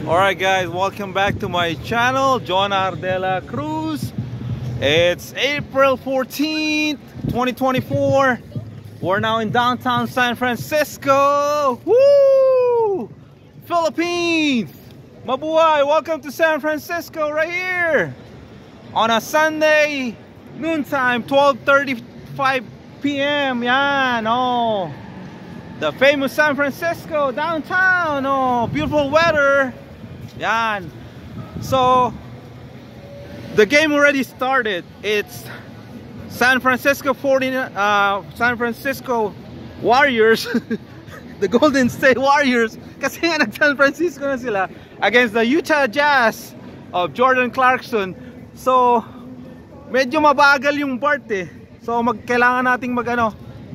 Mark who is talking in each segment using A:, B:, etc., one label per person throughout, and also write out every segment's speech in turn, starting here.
A: Alright guys, welcome back to my channel, John Ardela Cruz. It's April 14th, 2024. We're now in downtown San Francisco. Woo! Philippines! Mabuhay! Welcome to San Francisco right here. On a Sunday, noontime, 12:35 p.m. Yan, oh. The famous San Francisco downtown. Oh, beautiful weather. Yan. So the game already started. It's San Francisco Warriors. The Golden State Warriors. Kasi nga nag-San Francisco na sila against the Utah Jazz of Jordan Clarkson. So medyo mabagal yung BART eh. So kailangan nating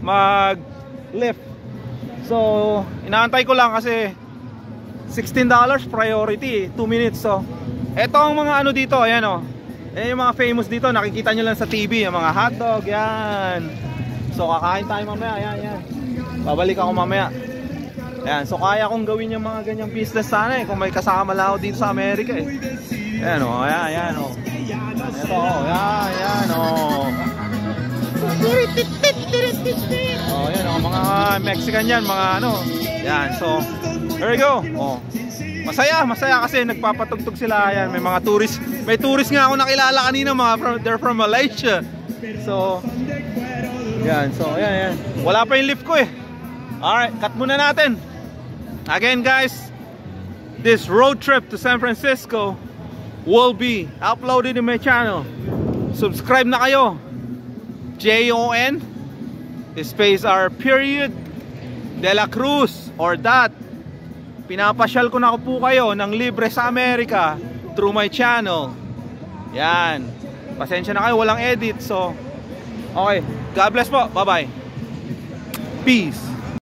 A: mag-lift. So inaantay ko lang kasi $16 priority, 2 minutes. So eto ang mga ano dito, ayan o. Ayan yung mga famous dito, nakikita nyo lang sa TV, yung mga hotdog, yan. So kakain tayo mamaya, yan. Babalik ako mamaya. Ayan, so kaya kong gawin yung mga ganyang business sana eh, kung may kasama lang ako dito sa Amerika eh. Ayan o, ayan o. Eto o, yan o. Oh, yan o, mga Mexican yan, mga ano. Yan, so there we go. Oh. Masaya kasi nagpapatugtog sila. Yan, may mga tourist. May tourist nga ako nakilala kanina, they're from Malaysia. So yan, so yan. Wala pa yung lift ko eh. Alright, cut muna natin. Again guys, this road trip to San Francisco will be uploaded in my channel. Subscribe na kayo. JON space R period De La Cruz or that. Pinapasyal ko na po kayo ng libre sa Amerika through my channel. Yan. Pasensya na kayo, walang edit. So okay, God bless po. Bye bye. Peace.